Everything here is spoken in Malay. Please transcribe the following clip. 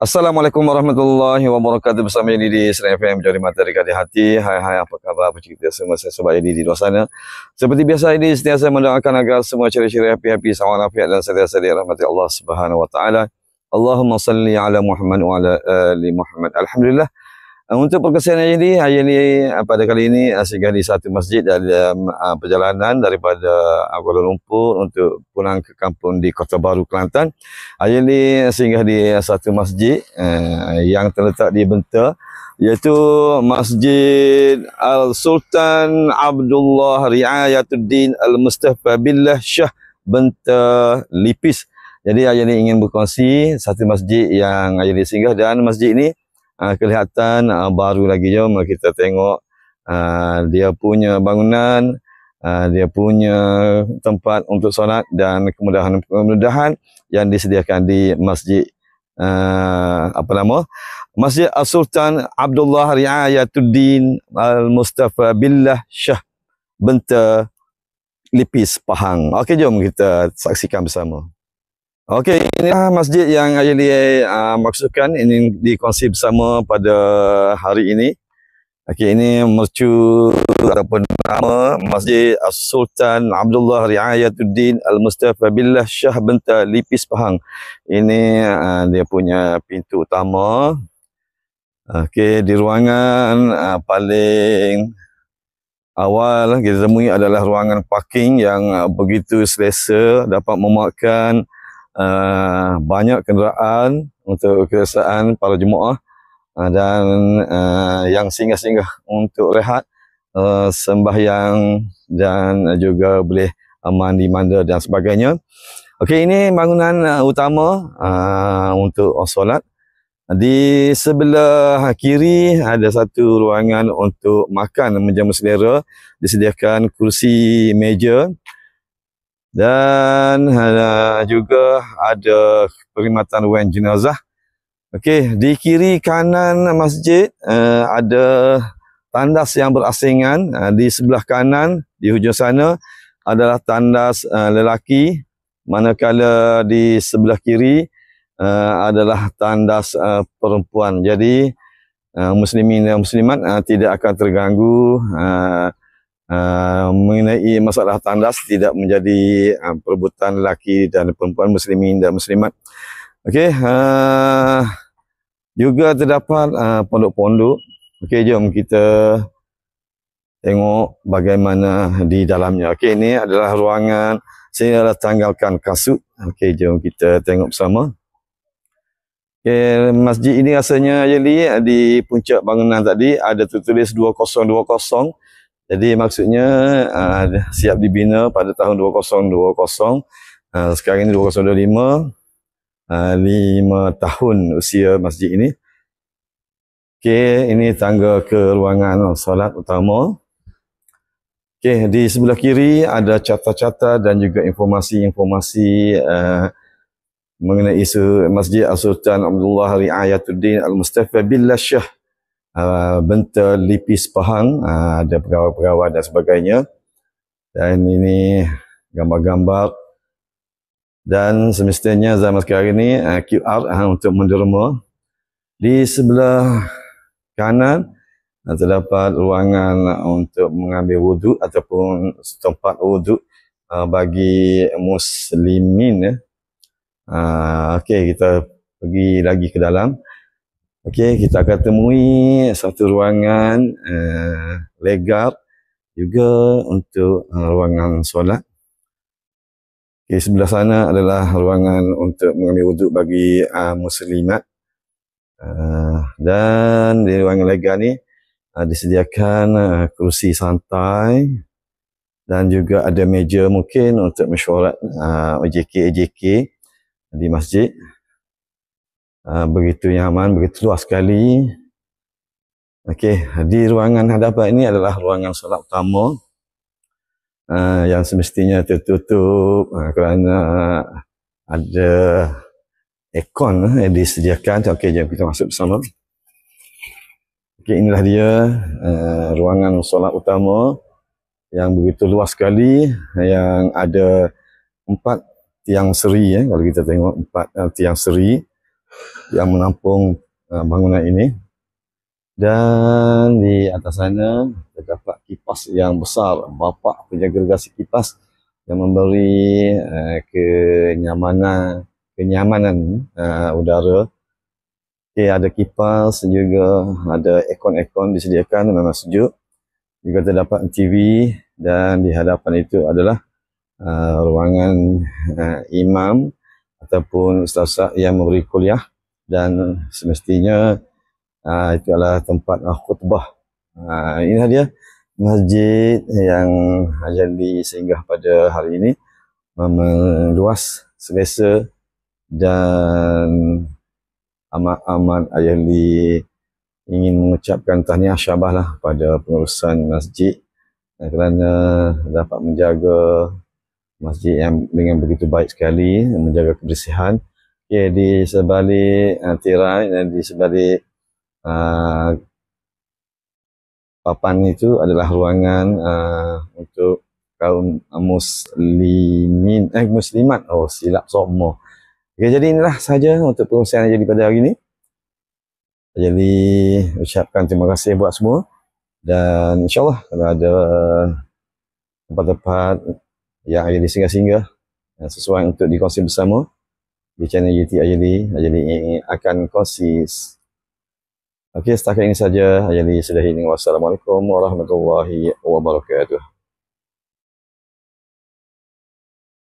Assalamualaikum warahmatullahi wabarakatuh. Bersama ini di Serai FM Jari Mata Dekat di Hati. Hai apa khabar apa cerita semua saya sobat ini di luar sana. Seperti biasa ini sentiasa mendoakan agar semua ceria-ceria, happy-happy, selamat afiat dan sentiasa dirahmati Allah Subhanahu wa taala. Allahumma salli ala Muhammad wa ala ali Muhammad. Alhamdulillah. Untuk perkesian hari ini pada kali ini singgah di satu masjid dalam perjalanan daripada Kuala Lumpur untuk pulang ke kampung di Kota Baru, Kelantan. Hari ini singgah di satu masjid yang terletak di Benta, iaitu Masjid Al-Sultan Abdullah Riayatuddin Al-Mustafa Billah Shah Benta Lipis. Jadi hari ini ingin berkongsi satu masjid yang hari ini singgah, dan masjid ini kelihatan baru lagi. Jom kita tengok dia punya bangunan, dia punya tempat untuk solat dan kemudahan-kemudahan yang disediakan di masjid Masjid Al-Sultan Abdullah Riayatuddin Al-Mustafa Billah Shah Benta Lipis, Pahang. Okey, jom kita saksikan bersama. Okey, inilah masjid yang hari ini maksudkan ini dikongsi bersama pada hari ini. Okey, ini mercu ataupun nama Masjid Sultan Abdullah Riayatuddin Al-Mustafa Billah Shah Benta Lipis, Pahang. Ini dia punya pintu utama. Okey, di ruangan paling awal kita temui adalah ruangan parking yang begitu selesa, dapat memuatkan banyak kenderaan untuk keresahan para jemaah dan yang singgah-singgah untuk rehat, sembahyang dan juga boleh mandi manda dan sebagainya. Okey, ini bangunan utama untuk solat. Di sebelah kiri ada satu ruangan untuk makan menjamu selera, disediakan kursi, meja. Dan juga ada perkhidmatan wan jenazah. Okey, di kiri kanan masjid ada tandas yang berasingan. Di sebelah kanan di hujung sana adalah tandas lelaki, manakala di sebelah kiri adalah tandas perempuan. Jadi muslimin dan muslimat tidak akan terganggu mengenai masalah tandas, tidak menjadi perebutan lelaki dan perempuan, muslimin dan muslimat. Okey, juga terdapat pondok-pondok. Okey, jom kita tengok bagaimana di dalamnya. Okey, ini adalah ruangan, saya dah tanggalkan kasut. Okey, jom kita tengok bersama. Okey, masjid ini rasanya jadi di puncak bangunan tadi ada tertulis 2020. Jadi maksudnya siap dibina pada tahun 2020. Sekarang ini 2025. 5 tahun usia masjid ini. Okey, ini tangga ke ruangan solat utama. Okey, di sebelah kiri ada carta-carta dan juga informasi-informasi mengenai isu Masjid Al-Sultan Abdullah Riayatuddin Al-Mustafa Billah Shah Benta Lipis, Pahang. Ada pegawai-pegawai dan sebagainya. Dan ini gambar-gambar. Dan semestinya zaman sekarang ini QR untuk menderma. Di sebelah kanan terdapat ruangan untuk mengambil wuduk ataupun tempat wuduk bagi muslimin. Okey, kita pergi lagi ke dalam. Okey, kita akan temui satu ruangan legar juga untuk ruangan solat. Okey, sebelah sana adalah ruangan untuk mengambil wuduk bagi muslimat. Dan di ruangan legar ni disediakan kursi santai dan juga ada meja mungkin untuk mesyuarat OJK di masjid. Begitu nyaman, begitu luas sekali. Okey, di ruangan hadapan ini adalah ruangan solat utama yang semestinya tertutup kerana ada aircon yang disediakan. Okey, jom kita masuk bersama. Okey, inilah dia ruangan solat utama yang begitu luas sekali, yang ada 4 tiang seri kalau kita tengok 4 tiang seri. yang menampung bangunan ini. Dan di atas sana terdapat kipas yang besar, bapa penjaga gergasi kipas yang memberi kenyamanan udara. Okay, ada kipas juga, ada aircon disediakan, memang sejuk. Juga terdapat TV dan di hadapan itu adalah ruangan imam ataupun ustaz yang memberi kuliah, dan semestinya itu adalah tempat khutbah. Inilah dia masjid yang jadi singgah pada hari ini, meluas, selesa dan amat Ayahli ingin mengucapkan tahniah syabas lah pada pengurusan masjid kerana dapat menjaga masjid yang dengan begitu baik sekali, menjaga kebersihan. Okay, di sebalik tirai dan di sebalik papan itu adalah ruangan untuk kaum muslimat. Oh, silap semua. Okay, jadi inilah saja untuk pengurusan yang jadi pada hari ini. Jadi ucapkan terima kasih buat semua, dan insyaAllah kalau ada tempat-tempat yang jadi singgah-singgah sesuai untuk dikongsi bersama di channel YouTube Ayahli akan kongsi. Okey, setakat ini saja Ayahli sudahi. Wassalamualaikum warahmatullahi wabarakatuh.